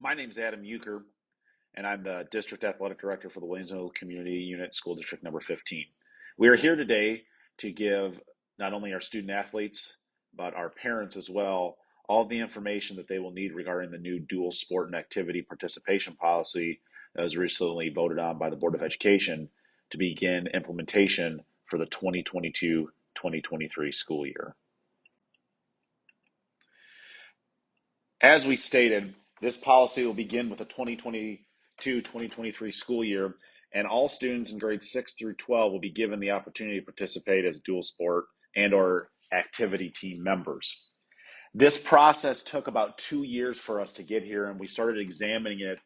My name's Adam Euchre, and I'm the District Athletic Director for the Williamsville Community Unit School District number 15. We are here today to give not only our student athletes, but our parents as well, all of the information that they will need regarding the new dual sport and activity participation policy that was recently voted on by the Board of Education to begin implementation for the 2022-2023 school year. As we stated, this policy will begin with the 2022-2023 school year, and all students in grades 6 through 12 will be given the opportunity to participate as dual sport and/or activity team members. This process took about 2 years for us to get here, and we started examining it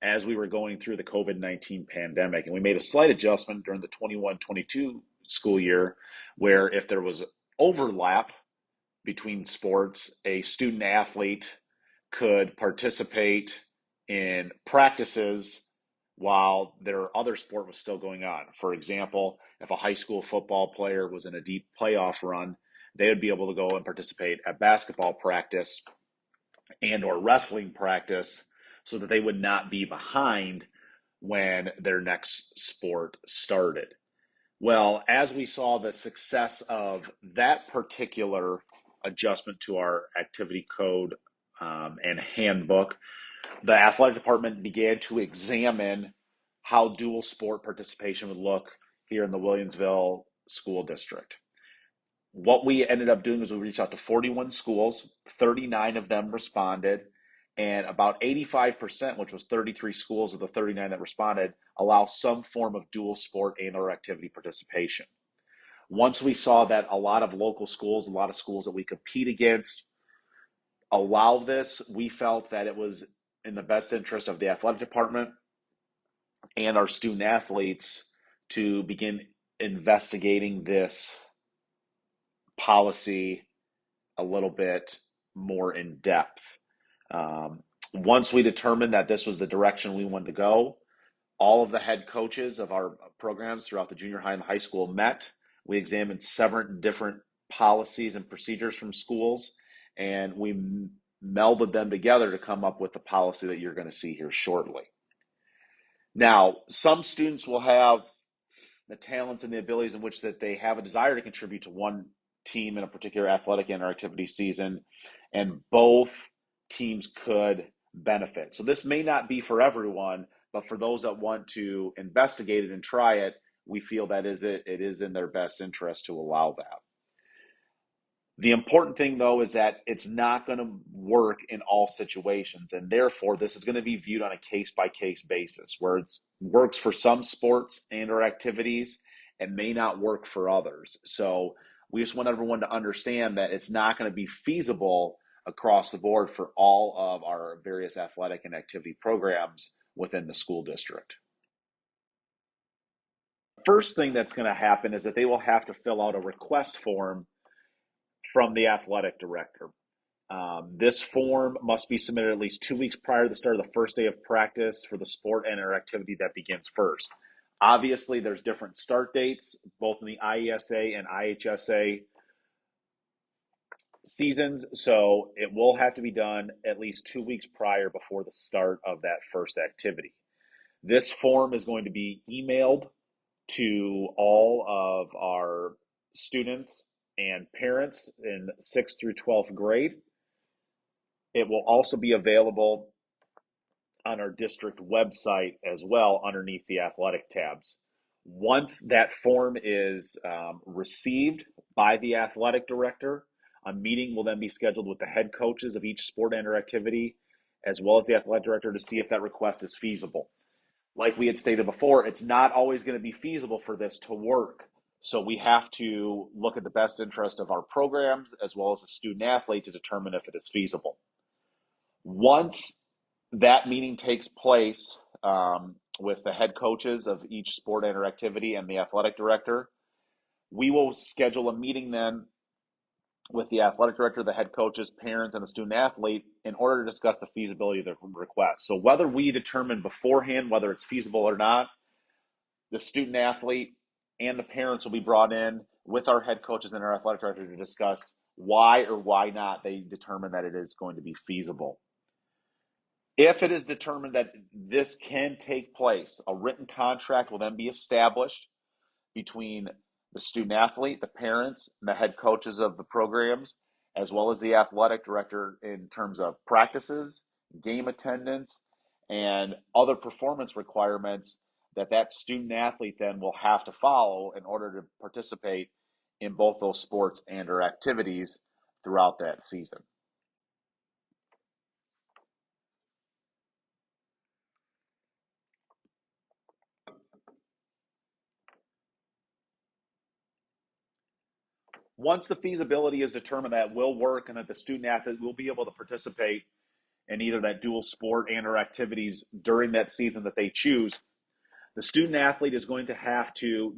as we were going through the COVID-19 pandemic. And we made a slight adjustment during the 21-22 school year, where if there was overlap between sports, a student athlete could participate in practices while their other sport was still going on. For example, if a high school football player was in a deep playoff run, they would be able to go and participate at basketball practice and or wrestling practice so that they would not be behind when their next sport started. Well, as we saw the success of that particular adjustment to our activity code and handbook, the athletic department began to examine how dual sport participation would look here in the Williamsville School District. What we ended up doing was we reached out to 41 schools, 39 of them responded, and about 85%, which was 33 schools of the 39 that responded, allow some form of dual sport and or activity participation. Once we saw that a lot of local schools, a lot of schools that we compete against, allow this, we felt that it was in the best interest of the athletic department and our student athletes to begin investigating this policy a little bit more in depth. Once we determined that this was the direction we wanted to go, all of the head coaches of our programs throughout the junior high and high school met. We examined several different policies and procedures from schools, and we melded them together to come up with the policy that you're going to see here shortly. Now, some students will have the talents and the abilities in which that they have a desire to contribute to one team in a particular athletic and or activity season, and both teams could benefit. So this may not be for everyone, but for those that want to investigate it and try it, we feel that it is in their best interest to allow that. The important thing, though, is that it's not going to work in all situations, and therefore this is going to be viewed on a case-by-case basis, where it works for some sports and or activities and may not work for others. So we just want everyone to understand that it's not going to be feasible across the board for all of our various athletic and activity programs within the school district. First thing that's going to happen is that they will have to fill out a request form from the athletic director. This form must be submitted at least 2 weeks prior to the start of the first day of practice for the sport and or activity that begins first. Obviously, there's different start dates, both in the IESA and IHSA seasons, so it will have to be done at least 2 weeks prior before the start of that first activity. This form is going to be emailed to all of our students and parents in 6th through 12th grade. It will also be available on our district website as well underneath the athletic tabs. Once that form is received by the athletic director, a meeting will then be scheduled with the head coaches of each sport and or activity, as well as the athletic director, to see if that request is feasible. Like we had stated before, it's not always going to be feasible for this to work. So we have to look at the best interest of our programs as well as the student athlete to determine if it is feasible. Once that meeting takes place with the head coaches of each sport and or activity and the athletic director, we will schedule a meeting then with the athletic director, the head coaches, parents, and the student athlete in order to discuss the feasibility of the request. So whether we determine beforehand whether it's feasible or not, the student athlete and the parents will be brought in with our head coaches and our athletic director to discuss why or why not they determine that it is going to be feasible. If it is determined that this can take place, a written contract will then be established between the student athlete, the parents, and the head coaches of the programs, as well as the athletic director in terms of practices, game attendance, and other performance requirements that that student athlete then will have to follow in order to participate in both those sports and or activities throughout that season. Once the feasibility is determined that will work and that the student athlete will be able to participate in either that dual sport and or activities during that season that they choose, the student athlete is going to have to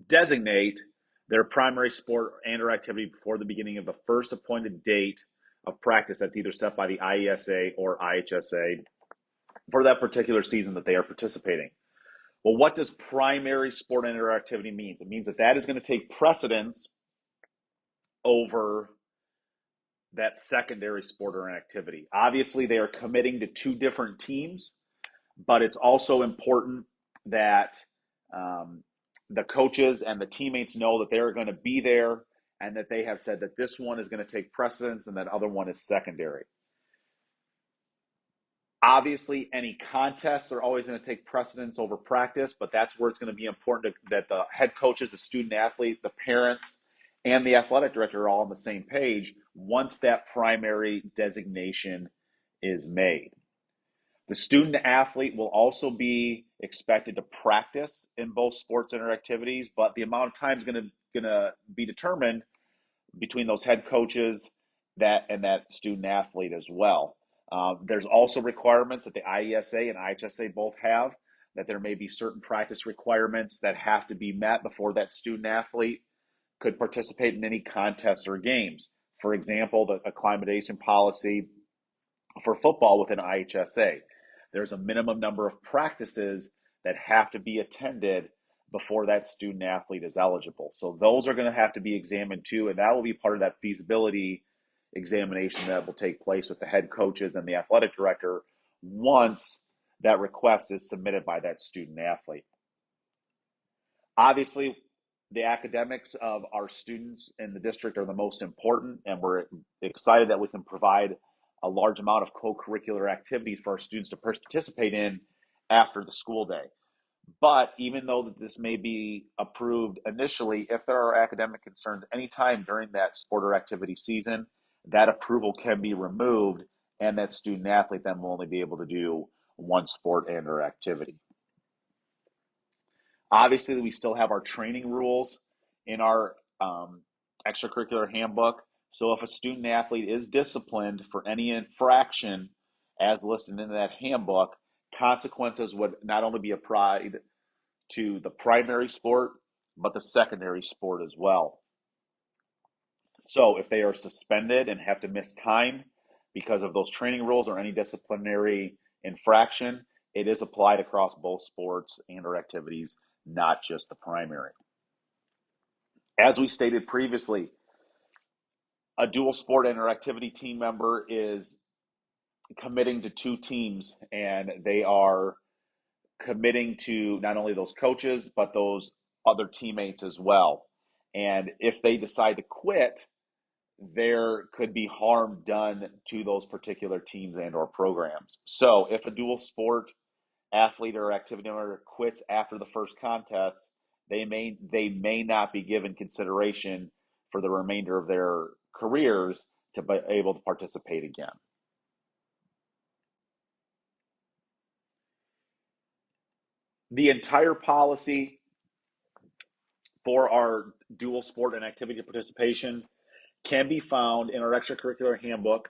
designate their primary sport and or activity before the beginning of the first appointed date of practice that's either set by the IESA or IHSA for that particular season that they are participating. Well, what does primary sport and or activity mean? It means that that is going to take precedence over that secondary sport or activity. Obviously, they are committing to two different teams, but it's also important that the coaches and the teammates know that they're going to be there and that they have said that this one is going to take precedence and that other one is secondary. Obviously, any contests are always going to take precedence over practice, but that's where it's going to be important that the head coaches, the student athlete, the parents, and the athletic director are all on the same page once that primary designation is made. The student athlete will also be expected to practice in both sports and activities, but the amount of time is going to be determined between those head coaches and that student athlete as well. There's also requirements that the IESA and IHSA both have, that there may be certain practice requirements that have to be met before that student athlete could participate in any contests or games. For example, the acclimatization policy for football within IHSA. There's a minimum number of practices that have to be attended before that student athlete is eligible. So those are going to have to be examined too, and that will be part of that feasibility examination that will take place with the head coaches and the athletic director once that request is submitted by that student athlete. Obviously, the academics of our students in the district are the most important, and we're excited that we can provide a large amount of co-curricular activities for our students to participate in after the school day. But even though this may be approved initially, if there are academic concerns anytime during that sport or activity season, that approval can be removed, and that student athlete then will only be able to do one sport and or activity. Obviously, we still have our training rules in our extracurricular handbook. So if a student athlete is disciplined for any infraction as listed in that handbook, consequences would not only be applied to the primary sport, but the secondary sport as well. So if they are suspended and have to miss time because of those training rules or any disciplinary infraction, it is applied across both sports and or activities, not just the primary. As we stated previously, a dual sport and or activity team member is committing to two teams, and they are committing to not only those coaches, but those other teammates as well. And if they decide to quit, there could be harm done to those particular teams and or programs. So if a dual sport athlete or activity member quits after the first contest, they may not be given consideration for the remainder of their careers to be able to participate again. The entire policy for our dual sport and activity participation can be found in our extracurricular handbook.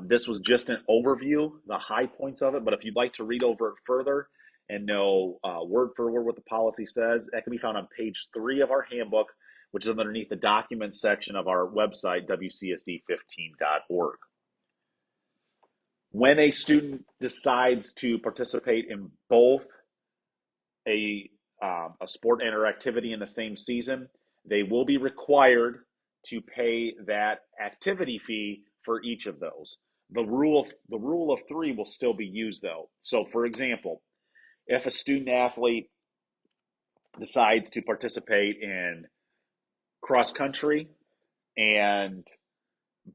This was just an overview, the high points of it, but if you'd like to read over it further and know word for word what the policy says, that can be found on page 3 of our handbook, which is underneath the documents section of our website, WCSD15.org. When a student decides to participate in both a, a sport and or activity in the same season, they will be required to pay that activity fee for each of those. The rule of three will still be used though. So, for example, if a student athlete decides to participate in cross country and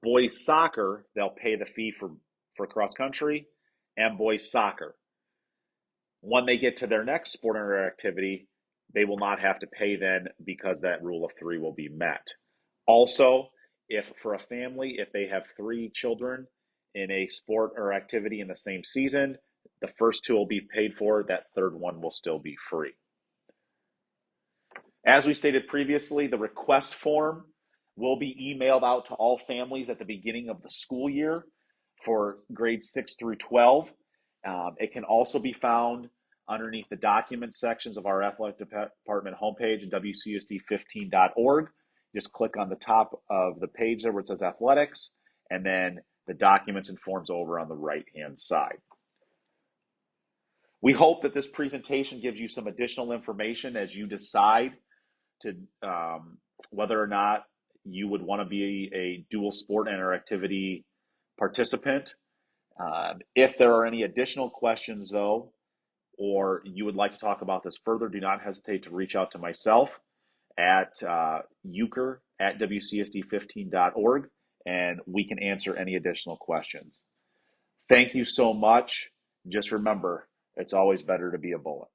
boys soccer, they'll pay the fee for cross country and boys soccer. When they get to their next sport or activity, they will not have to pay then because that rule of three will be met. Also, if for a family, if they have three children in a sport or activity in the same season, the first two will be paid for, that third one will still be free. As we stated previously, the request form will be emailed out to all families at the beginning of the school year for grades 6 through 12. It can also be found underneath the document sections of our athletic department homepage at WCUSD15.org. Just click on the top of the page there where it says athletics, and then the documents and forms over on the right-hand side. We hope that this presentation gives you some additional information as you decide to whether or not you would want to be a dual sport interactivity participant. If there are any additional questions, though, or you would like to talk about this further, do not hesitate to reach out to myself at euchre at WCSD15.org, and we can answer any additional questions. Thank you so much. Just remember, it's always better to be a bullet.